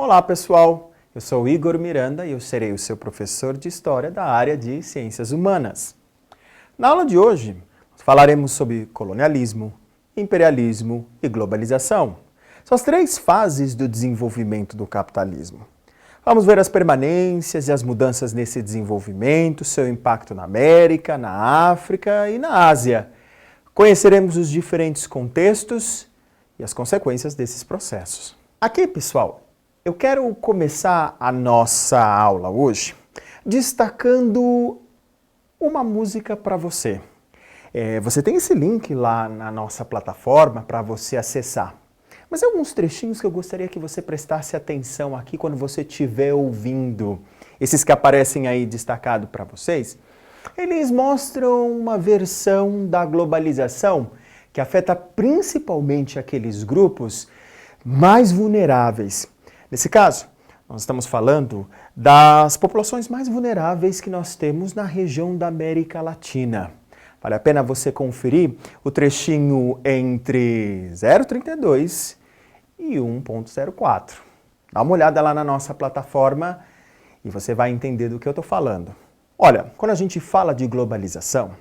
Olá pessoal, eu sou Igor Miranda e eu serei o seu professor de História da área de Ciências Humanas. Na aula de hoje, falaremos sobre colonialismo, imperialismo e globalização. São as três fases do desenvolvimento do capitalismo. Vamos ver as permanências e as mudanças nesse desenvolvimento, seu impacto na América, na África e na Ásia. Conheceremos os diferentes contextos e as consequências desses processos. Aqui, pessoal, eu quero começar a nossa aula hoje destacando uma música para você. Você tem esse link lá na nossa plataforma para você acessar. Mas há alguns trechinhos que eu gostaria que você prestasse atenção aqui quando você estiver ouvindo. Esses que aparecem aí destacado para vocês, eles mostram uma versão da globalização que afeta principalmente aqueles grupos mais vulneráveis. Nesse caso, nós estamos falando das populações mais vulneráveis que nós temos na região da América Latina. Vale a pena você conferir o trechinho entre 0,32 e 1,04. Dá uma olhada lá na nossa plataforma e você vai entender do que eu estou falando. Olha, quando a gente fala de globalização,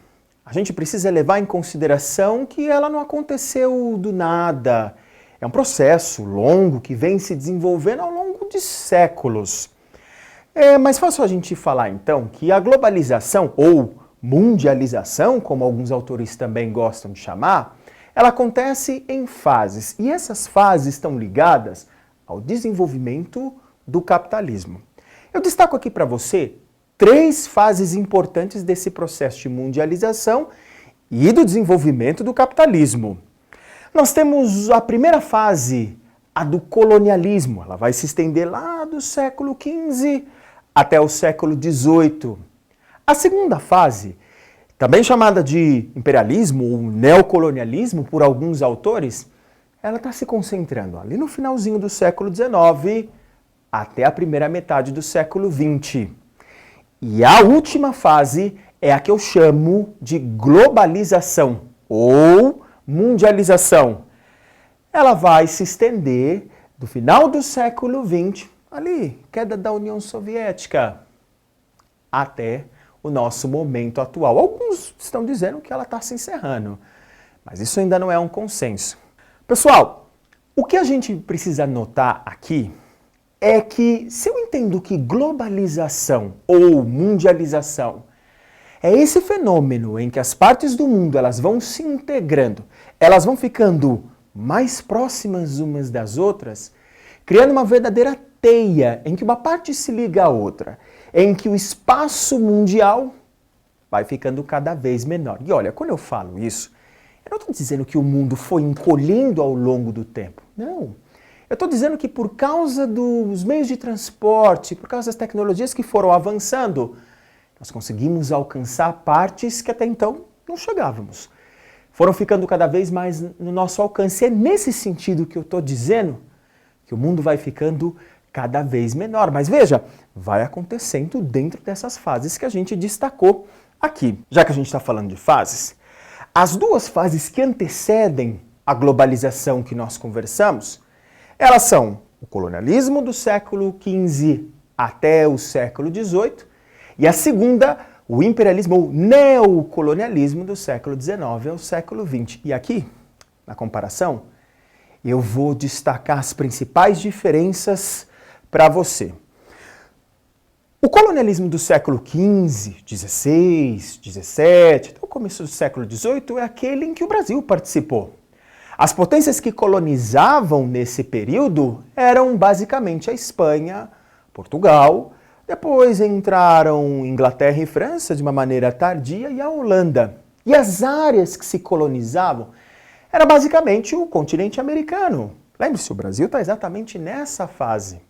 a gente precisa levar em consideração que ela não aconteceu do nada. É um processo longo que vem se desenvolvendo ao longo de séculos. É mais fácil a gente falar, então, que a globalização, ou mundialização, como alguns autores também gostam de chamar, ela acontece em fases. E essas fases estão ligadas ao desenvolvimento do capitalismo. Eu destaco aqui para você três fases importantes desse processo de mundialização e do desenvolvimento do capitalismo. Nós temos a primeira fase, a do colonialismo. Ela vai se estender lá do século XV até o século XVIII. A segunda fase, também chamada de imperialismo ou neocolonialismo por alguns autores, ela está se concentrando ali no finalzinho do século XIX até a primeira metade do século XX. E a última fase é a que eu chamo de globalização ou mundialização. Ela vai se estender do final do século XX, ali, queda da União Soviética, até o nosso momento atual. Alguns estão dizendo que ela está se encerrando, mas isso ainda não é um consenso. Pessoal, o que a gente precisa notar aqui é que, se eu entendo que globalização ou mundialização é esse fenômeno em que as partes do mundo elas vão se integrando, elas vão ficando mais próximas umas das outras, criando uma verdadeira teia em que uma parte se liga à outra, em que o espaço mundial vai ficando cada vez menor. E olha, quando eu falo isso, eu não estou dizendo que o mundo foi encolhendo ao longo do tempo. Não. Eu estou dizendo que por causa dos meios de transporte, por causa das tecnologias que foram avançando, nós conseguimos alcançar partes que até então não chegávamos. Foram ficando cada vez mais no nosso alcance. É nesse sentido que eu estou dizendo que o mundo vai ficando cada vez menor. Mas veja, vai acontecendo dentro dessas fases que a gente destacou aqui. Já que a gente está falando de fases, as duas fases que antecedem a globalização que nós conversamos, elas são o colonialismo do século XV até o século XVIII e a segunda, o imperialismo ou neocolonialismo do século XIX ao século XX. E aqui, na comparação, eu vou destacar as principais diferenças para você. O colonialismo do século XV, XVI, XVII, até o começo do século XVIII é aquele em que o Brasil participou. As potências que colonizavam nesse período eram basicamente a Espanha, Portugal, depois entraram Inglaterra e França de uma maneira tardia e a Holanda. E as áreas que se colonizavam era basicamente o continente americano. Lembre-se, o Brasil está exatamente nessa fase.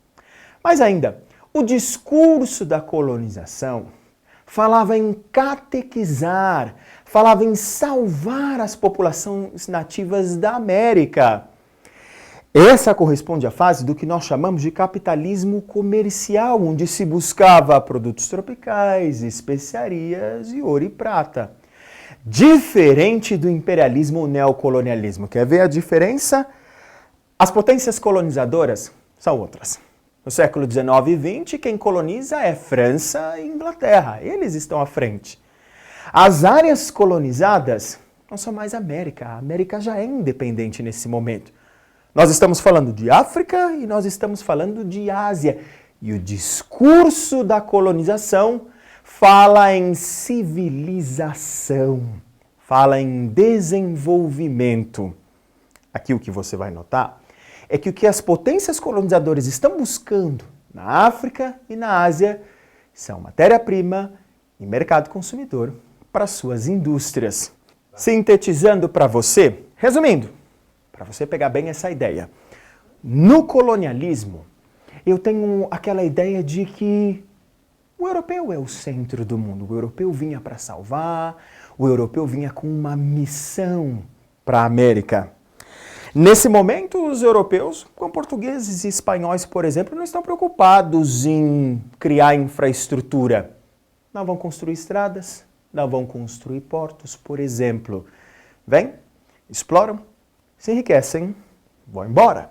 Mas ainda, o discurso da colonização falava em catequizar, falava em salvar as populações nativas da América. Essa corresponde à fase do que nós chamamos de capitalismo comercial, onde se buscava produtos tropicais, especiarias e ouro e prata. Diferente do imperialismo ou neocolonialismo. Quer ver a diferença? As potências colonizadoras são outras. No século XIX e XX, quem coloniza é França e Inglaterra. Eles estão à frente. As áreas colonizadas não são mais América. A América já é independente nesse momento. Nós estamos falando de África e nós estamos falando de Ásia. E o discurso da colonização fala em civilização, fala em desenvolvimento. Aqui o que você vai notar é que o que as potências colonizadoras estão buscando na África e na Ásia são matéria-prima e mercado consumidor para suas indústrias. Sintetizando para você, resumindo, para você pegar bem essa ideia, no colonialismo eu tenho aquela ideia de que o europeu é o centro do mundo, o europeu vinha para salvar, o europeu vinha com uma missão para a América. Nesse momento, os europeus, com portugueses e espanhóis, por exemplo, não estão preocupados em criar infraestrutura. Não vão construir estradas, não vão construir portos, por exemplo. Vêm, exploram, se enriquecem, vão embora.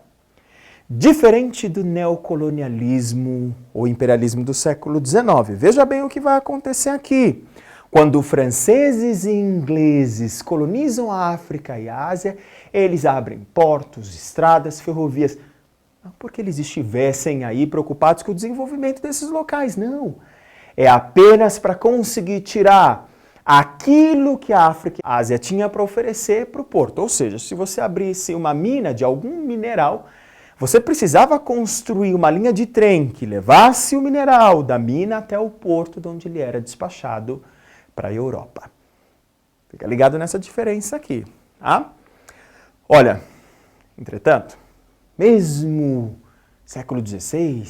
Diferente do neocolonialismo ou imperialismo do século XIX. Veja bem o que vai acontecer aqui. Quando franceses e ingleses colonizam a África e a Ásia, eles abrem portos, estradas, ferrovias. Não porque eles estivessem aí preocupados com o desenvolvimento desses locais, não. É apenas para conseguir tirar aquilo que a África e a Ásia tinha para oferecer para o porto. Ou seja, se você abrisse uma mina de algum mineral, você precisava construir uma linha de trem que levasse o mineral da mina até o porto de onde ele era despachado para a Europa. Fica ligado nessa diferença aqui. Tá? Olha, entretanto, mesmo século XVI,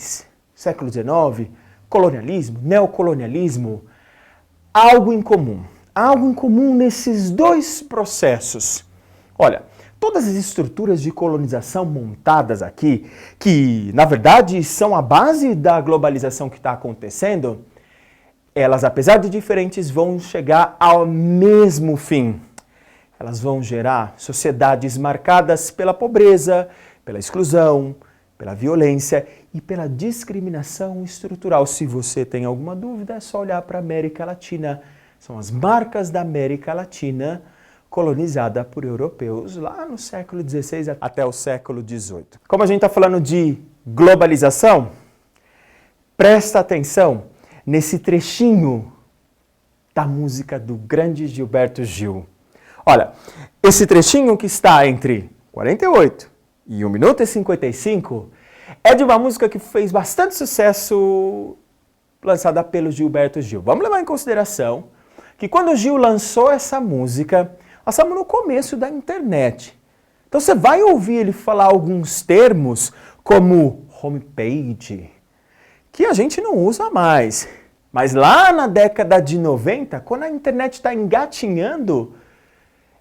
século XIX, colonialismo, neocolonialismo, algo em comum nesses dois processos. Olha, todas as estruturas de colonização montadas aqui, que na verdade são a base da globalização que está acontecendo, elas, apesar de diferentes, vão chegar ao mesmo fim. Elas vão gerar sociedades marcadas pela pobreza, pela exclusão, pela violência e pela discriminação estrutural. Se você tem alguma dúvida, é só olhar para a América Latina. São as marcas da América Latina colonizada por europeus lá no século XVI até o século XVIII. Como a gente está falando de globalização, presta atenção nesse trechinho da música do grande Gilberto Gil. Olha, esse trechinho que está entre 48 e 1 minuto e 55 é de uma música que fez bastante sucesso lançada pelo Gilberto Gil. Vamos levar em consideração que quando o Gil lançou essa música, nós estamos no começo da internet. Então você vai ouvir ele falar alguns termos como homepage, que a gente não usa mais. Mas lá na década de 90, quando a internet está engatinhando,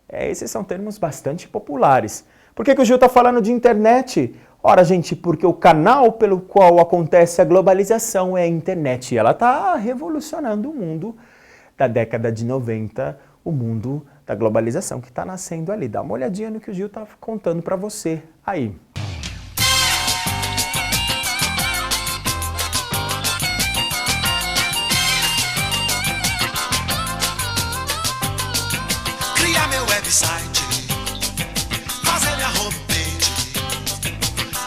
esses são termos bastante populares. Por que o Gil está falando de internet? Ora, gente, porque o canal pelo qual acontece a globalização é a internet. E ela está revolucionando o mundo da década de 90, o mundo da globalização que está nascendo ali. Dá uma olhadinha no que o Gil está contando para você aí. Site, fazer minha homepage.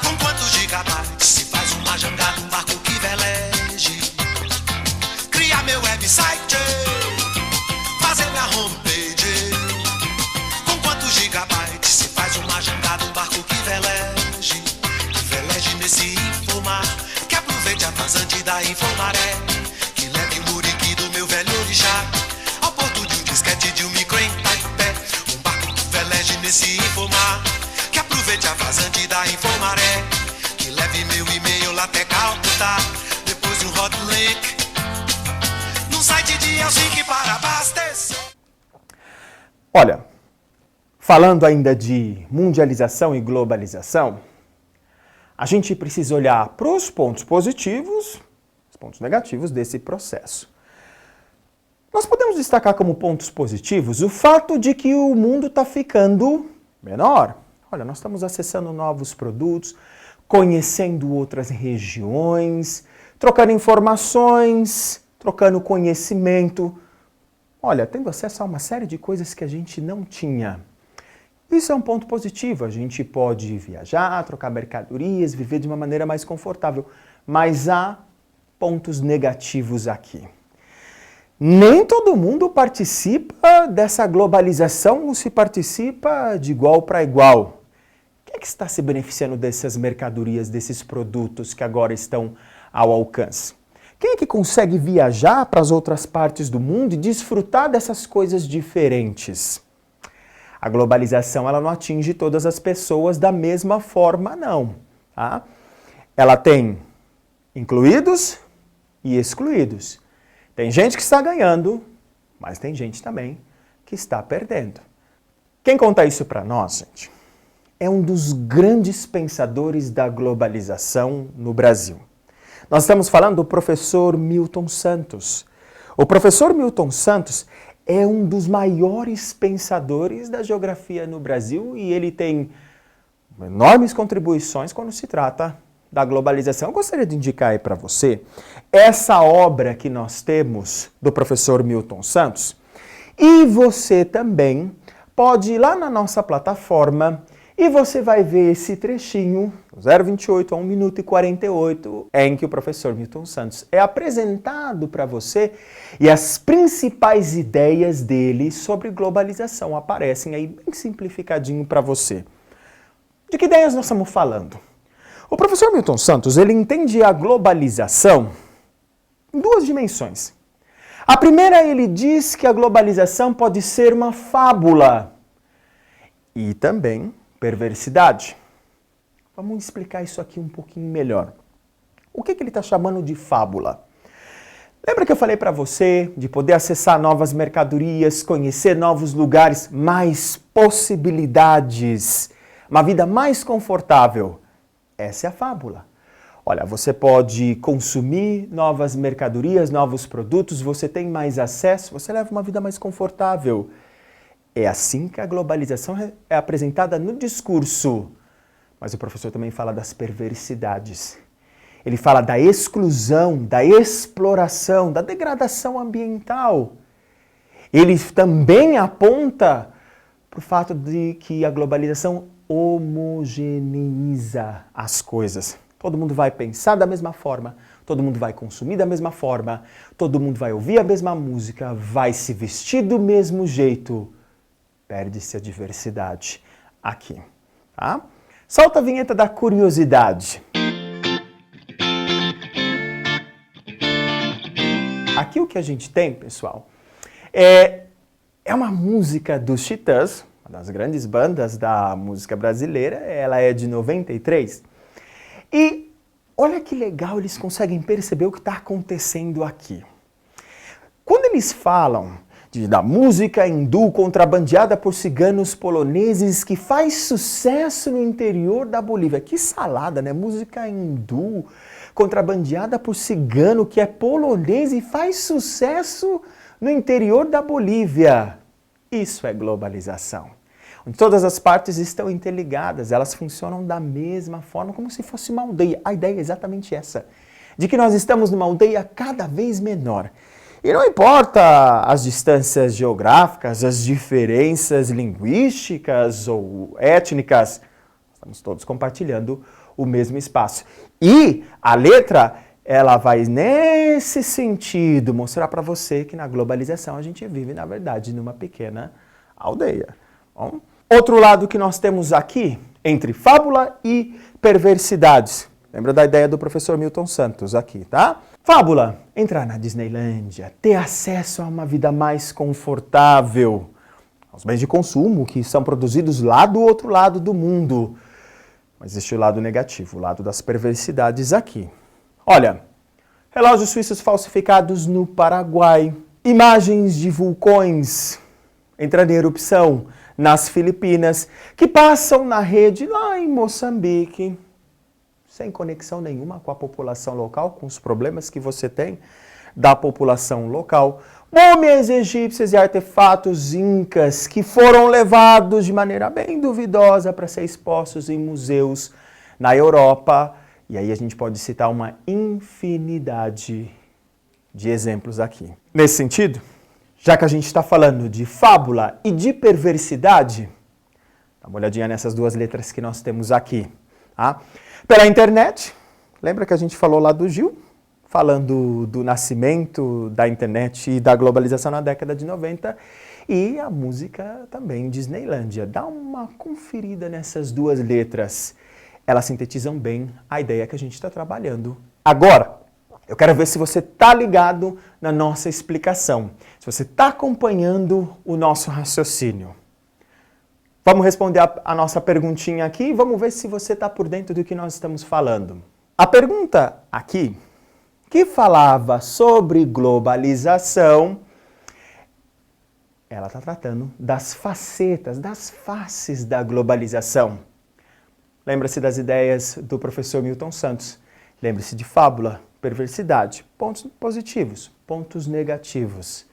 Com quantos gigabytes se faz uma jangada, um barco que veleje? Criar meu website, fazer minha homepage. Com quantos gigabytes se faz uma jangada, um barco que veleje? Que veleje nesse infomar, que aproveite a vazante da Infomaré, que leve o muriqui do meu velho orixá ao porto de um disquete de um micro em Taipé. Nesse Infomar, que aproveite a vazante da Infomaré, que leve meu e-mail lá até Calcutá, depois de um hot link num site de Helsinki para abastecer. Olha, falando ainda de mundialização e globalização, a gente precisa olhar para os pontos positivos, os pontos negativos desse processo. Nós podemos destacar como pontos positivos o fato de que o mundo está ficando menor. Olha, nós estamos acessando novos produtos, conhecendo outras regiões, trocando informações, trocando conhecimento. Olha, tendo acesso a uma série de coisas que a gente não tinha. Isso é um ponto positivo, a gente pode viajar, trocar mercadorias, viver de uma maneira mais confortável, mas há pontos negativos aqui. Nem todo mundo participa dessa globalização ou se participa de igual para igual. Quem é que está se beneficiando dessas mercadorias, desses produtos que agora estão ao alcance? Quem é que consegue viajar para as outras partes do mundo e desfrutar dessas coisas diferentes? A globalização ela não atinge todas as pessoas da mesma forma, não. Tá? Ela tem incluídos e excluídos. Tem gente que está ganhando, mas tem gente também que está perdendo. Quem conta isso para nós, gente, é um dos grandes pensadores da globalização no Brasil. Nós estamos falando do professor Milton Santos. O professor Milton Santos é um dos maiores pensadores da geografia no Brasil e ele tem enormes contribuições quando se trata da globalização. Eu gostaria de indicar aí para você essa obra que nós temos do professor Milton Santos e você também pode ir lá na nossa plataforma e você vai ver esse trechinho, 0,28 a 1 minuto e 48, em que o professor Milton Santos é apresentado para você e as principais ideias dele sobre globalização aparecem aí bem simplificadinho para você. De que ideias nós estamos falando? O professor Milton Santos, ele entende a globalização em duas dimensões. A primeira, ele diz que a globalização pode ser uma fábula e também perversidade. Vamos explicar isso aqui um pouquinho melhor. O que ele está chamando de fábula? Lembra que eu falei para você de poder acessar novas mercadorias, conhecer novos lugares, mais possibilidades, uma vida mais confortável? Essa é a fábula. Olha, você pode consumir novas mercadorias, novos produtos, você tem mais acesso, você leva uma vida mais confortável. É assim que a globalização é apresentada no discurso. Mas o professor também fala das perversidades. Ele fala da exclusão, da exploração, da degradação ambiental. Ele também aponta para o fato de que a globalização homogeneiza as coisas. Todo mundo vai pensar da mesma forma, todo mundo vai consumir da mesma forma, todo mundo vai ouvir a mesma música, vai se vestir do mesmo jeito. Perde-se a diversidade aqui, tá? Solta a vinheta da curiosidade. Aqui o que a gente tem, pessoal, é uma música dos Titãs, uma das grandes bandas da música brasileira, ela é de 93. E olha que legal, eles conseguem perceber o que está acontecendo aqui. Quando eles falam da música hindu contrabandeada por ciganos poloneses que faz sucesso no interior da Bolívia. Que salada, né? Música hindu contrabandeada por cigano que é polonês e faz sucesso no interior da Bolívia. Isso é globalização. Onde todas as partes estão interligadas, elas funcionam da mesma forma, como se fosse uma aldeia. A ideia é exatamente essa, de que nós estamos numa aldeia cada vez menor. E não importa as distâncias geográficas, as diferenças linguísticas ou étnicas, estamos todos compartilhando o mesmo espaço. E a letra, ela vai nesse sentido mostrar para você que na globalização a gente vive, na verdade, numa pequena aldeia. Bom, outro lado que nós temos aqui, entre fábula e perversidades. Lembra da ideia do professor Milton Santos aqui, tá? Fábula, entrar na Disneylândia, ter acesso a uma vida mais confortável, aos bens de consumo que são produzidos lá do outro lado do mundo. Mas existe o lado negativo, o lado das perversidades aqui. Olha, relógios suíços falsificados no Paraguai, imagens de vulcões entrando em erupção nas Filipinas, que passam na rede lá em Moçambique, sem conexão nenhuma com a população local, com os problemas que você tem da população local. Múmias egípcias e artefatos incas que foram levados de maneira bem duvidosa para ser expostos em museus na Europa, e aí a gente pode citar uma infinidade de exemplos aqui. Nesse sentido, já que a gente está falando de fábula e de perversidade, dá uma olhadinha nessas duas letras que nós temos aqui. Tá? Pela internet, lembra que a gente falou lá do Gil? Falando do nascimento da internet e da globalização na década de 90, e a música também Disneylândia. Dá uma conferida nessas duas letras. Elas sintetizam bem a ideia que a gente está trabalhando agora. Eu quero ver se você está ligado na nossa explicação, se você está acompanhando o nosso raciocínio. Vamos responder a nossa perguntinha aqui e vamos ver se você está por dentro do que nós estamos falando. A pergunta aqui, que falava sobre globalização, ela está tratando das facetas, das faces da globalização. Lembra-se das ideias do professor Milton Santos. Lembre-se de fábula, perversidade, pontos positivos, pontos negativos.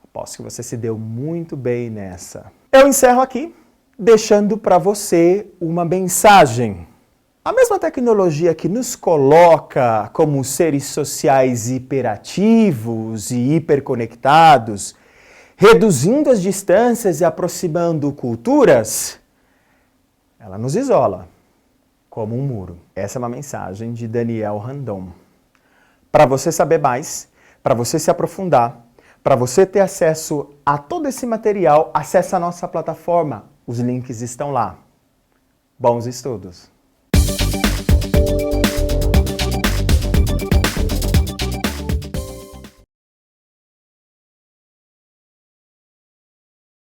Aposto que você se deu muito bem nessa. Eu encerro aqui, deixando para você uma mensagem. A mesma tecnologia que nos coloca como seres sociais hiperativos e hiperconectados, reduzindo as distâncias e aproximando culturas, ela nos isola como um muro. Essa é uma mensagem de Daniel Randon. Para você saber mais, para você se aprofundar, para você ter acesso a todo esse material, acesse a nossa plataforma. Os links estão lá. Bons estudos!